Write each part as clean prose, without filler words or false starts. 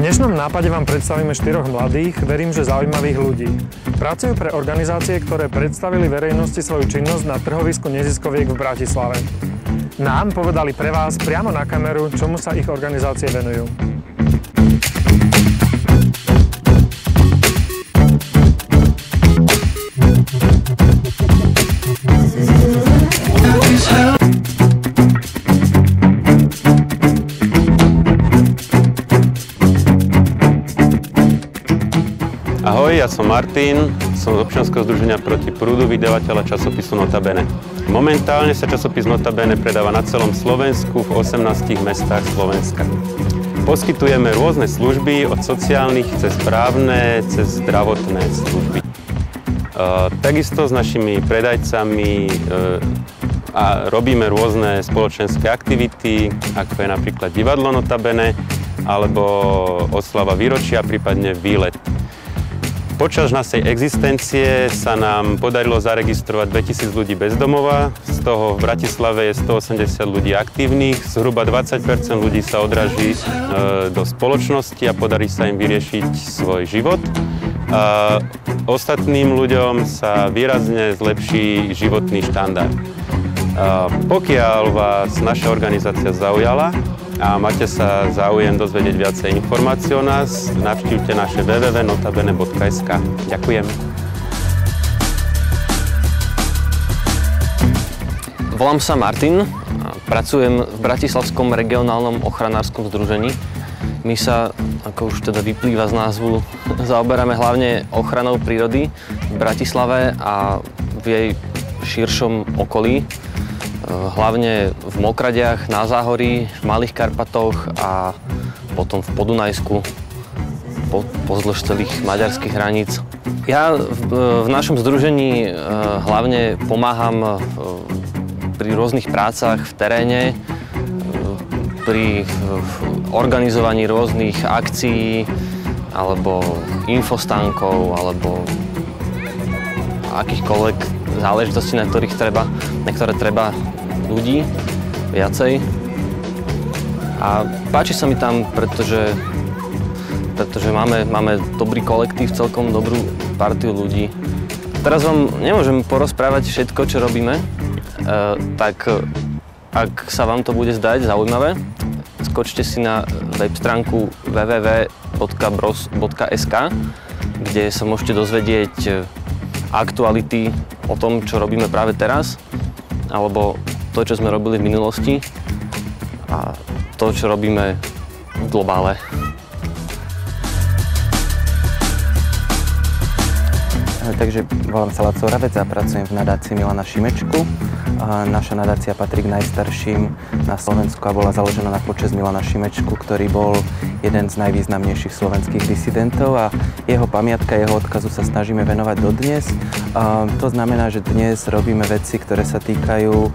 dnešnom nápade vám predstavíme 4 mladých, verím, že zaujímavých ľudí. Pracujú pre organizácie, ktoré predstavili verejnosti svoju činnosť na trhovisku neziskoviek v Bratislave. Nám povedali pre vás priamo na kameru, čomu sa ich organizácie venujú. Ahoj, ja som Martin, som z občianskeho združenia Proti prúdu, vydavateľa časopisu Notabene. Momentálne sa časopis Notabene predáva na celom Slovensku v 18 mestách Slovenska. Poskytujeme rôzne služby od sociálnych cez právne, cez zdravotné služby. Takisto s našimi predajcami a robíme rôzne spoločenské aktivity, ako je napríklad divadlo Notabene, alebo oslava výročia, prípadne výlet. Počas našej existencie sa nám podarilo zaregistrovať 2000 ľudí bez domova, z toho v Bratislave je 180 ľudí aktívnych, zhruba 20% ľudí sa odraží do spoločnosti a podarí sa im vyriešiť svoj život. A ostatným ľuďom sa výrazne zlepší životný štandard. Pokiaľ vás naša organizácia zaujala a máte sa záujem dozvedieť viacej informácií o nás, navštívte naše www.notabene.sk. Ďakujem. Volám sa Martin, pracujem v Bratislavskom regionálnom ochranárskom združení. My sa, ako už teda vyplýva z názvu, zaoberáme hlavne ochranou prírody v Bratislave a v jej širšom okolí. Hlavne v Mokradiach, na Záhorí, v Malých Karpatoch a potom v Podunajsku, pozdĺž celých maďarských hraníc. Ja v našom združení hlavne pomáham pri rôznych prácach v teréne, pri organizovaní rôznych akcií alebo infostánkov alebo akýchkoľvek záležitostí, na ktoré treba ľudí viacej. A páči sa mi tam, pretože máme dobrý kolektív, celkom dobrú partiu ľudí. Teraz vám nemôžem porozprávať všetko, čo robíme, tak ak sa vám to bude zdať zaujímavé, skočte si na web stránku www.bros.sk, kde sa môžete dozvedieť aktuality o tom, čo robíme práve teraz, alebo to, čo sme robili v minulosti a to, čo robíme v globále. Takže volám sa Laco Oravec a pracujem v nadácii Milana Šimečku. Naša nadácia patrí k najstarším na Slovensku a bola založená na počesť Milana Šimečku, ktorý bol jeden z najvýznamnejších slovenských disidentov a jeho pamiatka, jeho odkazu sa snažíme venovať dodnes. To znamená, že dnes robíme veci, ktoré sa týkajú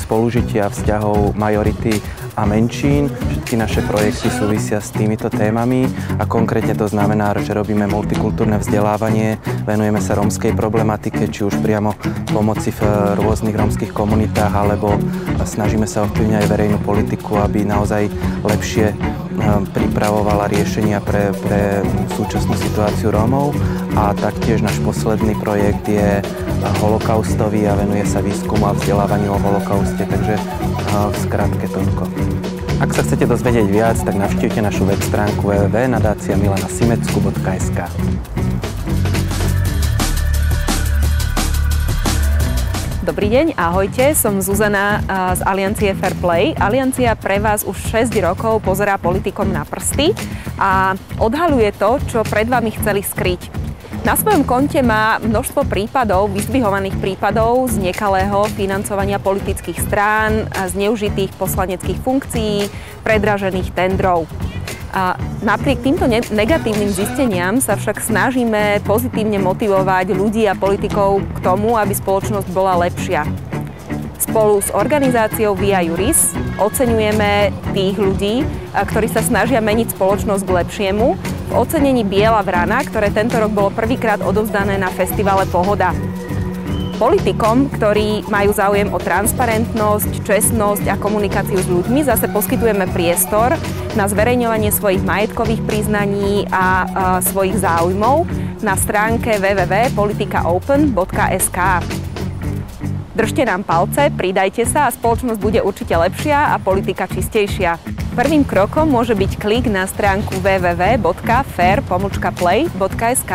spolužitia vzťahov majority a menšín. Všetky naše projekty súvisia s týmito témami a konkrétne to znamená, že robíme multikultúrne vzdelávanie, venujeme sa rómskej problematike, či už priamo pomoci v rôznych rómskych komunitách, alebo snažíme sa ovplyvniť aj verejnú politiku, aby naozaj lepšie pripravovala riešenia pre súčasnú situáciu Rómov. A taktiež náš posledný projekt je holokaustový a venuje sa výskumu a vzdelávaniu o holokauste, takže v skratke toľko. Ak sa chcete dozvedieť viac, tak navštívte našu web stránku www.nadaciamilanassimecku.sk. Dobrý deň, ahojte, som Zuzana z Aliancie Fair Play. Aliancia pre vás už 6 rokov pozerá politikom na prsty a odhaľuje to, čo pred vami chceli skryť. Na svojom konte má množstvo prípadov, vyzdvihovaných prípadov z nekalého financovania politických strán, zneužitých poslaneckých funkcií, predražených tendrov. A napriek týmto negatívnym zisteniam sa však snažíme pozitívne motivovať ľudí a politikov k tomu, aby spoločnosť bola lepšia. Spolu s organizáciou Via Juris oceňujeme tých ľudí, ktorí sa snažia meniť spoločnosť k lepšiemu, v ocenení Biela vrana, ktoré tento rok bolo prvýkrát odovzdané na festivale Pohoda. Politikom, ktorí majú záujem o transparentnosť, čestnosť a komunikáciu s ľuďmi, zase poskytujeme priestor na zverejňovanie svojich majetkových priznaní a svojich záujmov na stránke www.politikaopen.sk. Držte nám palce, pridajte sa a spoločnosť bude určite lepšia a politika čistejšia. Prvým krokom môže byť klik na stránku www.fair-play.sk.